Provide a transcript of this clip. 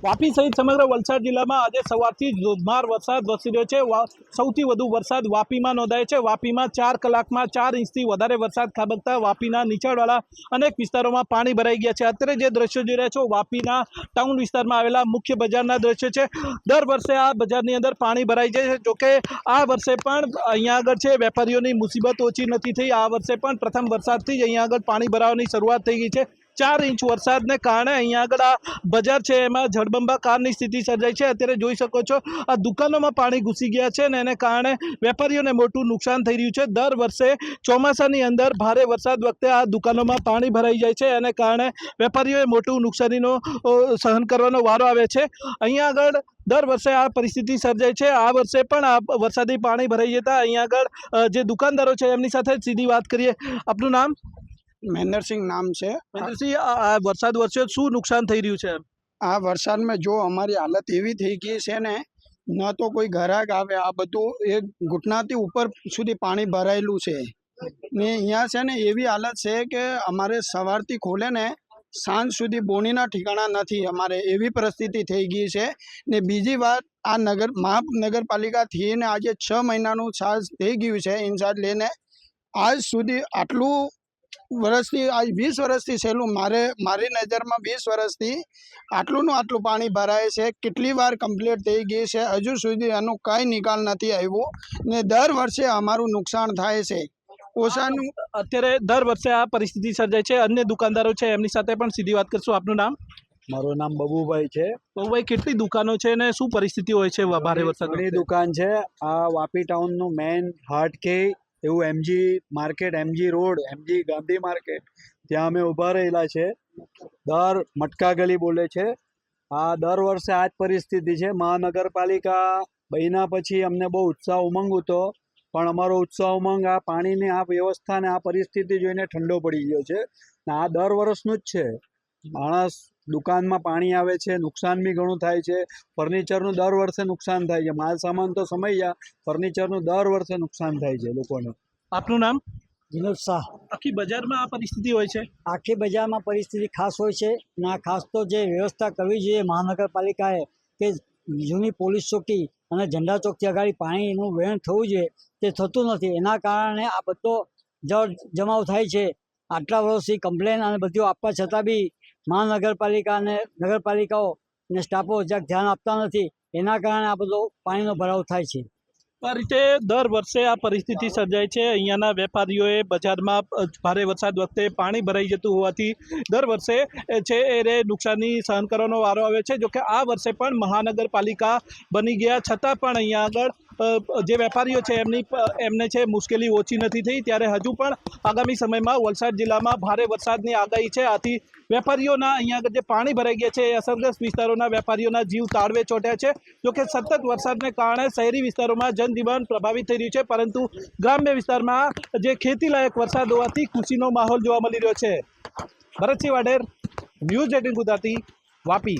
વાપી સહિત સમગ્ર વલસાડ જિલ્લામાં આજે સવારથી ધોધમાર વરસાદ વરસી રહ્યો છે। સૌથી વધુ વરસાદ વાપીમાં નોંધાયો છે। વાપીમાં 4 કલાકમાં 4 ઇંચથી વધારે વરસાદ ખાબકતા વાપીના નીચાણવાળા અનેક વિસ્તારોમાં પાણી ભરાઈ ગયા છે। અત્યારે જે દ્રશ્યો જોઈ રહ્યા છો વાપીના ટાઉન વિસ્તારમાં આવેલા મુખ્ય બજારના દ્રશ્યો છે। દર વર્ષે આ બજારની અંદર પાણી ભરાઈ જાય છે। જોકે આ વર્ષે પણ અહીંયા આગળ છે વેપારીઓની મુસીબત ઓછી નથી થઈ। આ વર્ષે પણ પ્રથમ વરસાદથી જ અહીંયા આગળ પાણી ભરાવાની શરૂઆત થઈ ગઈ છે। 4 ઇંચ વરસાદને કારણે અહીંયા આગળ આ બજાર છે એમાં જળબંબાકારની સ્થિતિ સર્જાઈ છે। અત્યારે જોઈ શકો છો આ દુકાનોમાં પાણી ઘૂસી ગયા છે અને એને કારણે વેપારીઓને મોટું નુકસાન થઈ રહ્યું છે। દર વર્ષે ચોમાસાની અંદર ભારે વરસાદ વખતે આ દુકાનોમાં પાણી ભરાઈ જાય છે અને કારણે વેપારીઓએ મોટું નુકસાનીનો સહન કરવાનો વારો આવે છે। અહીંયા આગળ દર વર્ષે આ પરિસ્થિતિ સર્જાય છે। આ વર્ષે પણ આ વરસાદી પાણી ભરાઈ જતા અહીંયા આગળ જે દુકાનદારો છે એમની સાથે સીધી વાત કરીએ। આપનું નામ? મહેન્દ્ર સિંહ નામ છે। મહેન્દ્ર સિંહ, આ વરસાદ વરસ્યો શું નુકસાન થઈ રહ્યું છે? આ વરસાદમાં જો અમારી હાલત એવી થઈ ગઈ છે ને, ન તો કોઈ ગ્રાહક આવે, આ બધું એક ઘૂંટણાથી ઉપર સુધી પાણી ભરાયેલું છે ને અહીંયા છે ને એવી હાલત છે કે અમારે સવારથી ખોલે ને સાંજ સુધી બોણીના ઠેકાણા નથી। અમારે એવી પરિસ્થિતિ થઈ ગઈ છે ને બીજી વાત આ મહાનગરપાલિકાથી ને આજે 6 મહિનાનું ચાર્જ થઈ ગયું છે ઇન્ચાર્જ લઈને। આજ સુધી આટલું વર્ષથી આજ 20 વર્ષથી છેલ્લું મારી નજરમાં 20 વર્ષથી આટલું પાણી ભરાય છે। કેટલી વાર કમ્પ્લીટ થઈ ગઈ છે, હજુ સુધી એનો કાંઈ નિકાલ નથી આવ્યો ને દર વર્ષે અમારું નુકસાન થાય છે। ઓછાનું અત્યારે દર વર્ષે આ પરિસ્થિતિ સર્જાય છે। અન્ય દુકાનદારો છે એમની સાથે પણ સીધી વાત કરશું। આપનું નામ? મારું નામ બબુભાઈ છે। બબુભાઈ, કેટલી દુકાનો છે અને શું પરિસ્થિતિ હોય છે ભારે વરસાદની? દુકાન છે આ વાપી ટાઉનનું મેઇન હાર્ટ કે એવું MG market, MG road, MG Gandhi market, ત્યાં અમે ઊભા રહેલા છે। દર મટકા ગલી બોલે છે। આ દર વર્ષે આ જ પરિસ્થિતિ છે। મહાનગરપાલિકા બન્યા પછી અમને બહુ ઉત્સાહ ઉમંગ હતો, પણ અમારો ઉત્સાહ ઉમંગ આ પાણીની આ વ્યવસ્થાને આ પરિસ્થિતિ જોઈને ઠંડો પડી ગયો છે ને આ દર વર્ષનું જ છે। માણસ દુકાનમાં પાણી આવે છે, નુકસાન બી ઘણું થાય છે। ફર્નિચરનું દર વર્ષે નુકસાન થાય છે। માલ સામાન તો સમય ગયા, ફર્નિચરનું દર વર્ષે નુકસાન થાય છે લોકોને। આપનું નામ? વિનોદ શાહ। આખી બજારમાં આ પરિસ્થિતિ હોય છે? આખી બજારમાં પરિસ્થિતિ ખાસ હોય છે અને આ ખાસ તો જે વ્યવસ્થા કરવી જોઈએ મહાનગરપાલિકાએ કે જૂની પોલીસ ચોકી અને ઝંડા ચોકથી આગળ પાણીનું વહેણ થવું જોઈએ, તે થતું નથી। એના કારણે આ બધો જળ જમાવ થાય છે। આટલા વર્ષથી કમ્પ્લેન અને બધું આપવા છતાં બી મહાનગરપાલિકા અને નગરપાલિકાઓ અને સ્ટાફો જ્યાં ધ્યાન આપતા નથી, એના કારણે આ બધો પાણીનો ભરાવ થાય છે। આ રીતે દર વર્ષે આ પરિસ્થિતિ સર્જાય છે। અહીંયાના વેપારીઓએ બજારમાં ભારે વરસાદ વખતે પાણી ભરાઈ જતું હોવાથી દર વર્ષે છે એ નુકસાની સહન કરવાનો વારો આવે છે। જોકે આ વર્ષે પણ મહાનગરપાલિકા બની ગયા છતાં પણ અહીંયા આગળ જે વેપારીઓ છે એમને છે મુશ્કેલી ઓછી નથી થઈ। ત્યારે હજુ પણ આગામી સમયમાં વલસાડ જિલ્લામાં ભારે વરસાદની આગાહી છે। આથી વેપારીઓના અહીંયા આગળ જે પાણી ભરાઈ ગયા છે એ અસરગ્રસ્ત વિસ્તારોના વેપારીઓના જીવ તાળવે ચોંટ્યા છે। જોકે સતત વરસાદને કારણે શહેરી વિસ્તારોમાં જનજીવન પ્રભાવિત થઈ રહ્યું છે, પરંતુ ગ્રામ્ય વિસ્તારમાં જે ખેતીલાયક વરસાદ હોવાથી ખુશીનો માહોલ જોવા મળી રહ્યો છે। ભરતસિંહ વાડેર, ન્યૂઝ 18 ગુજરાતી, વાપી।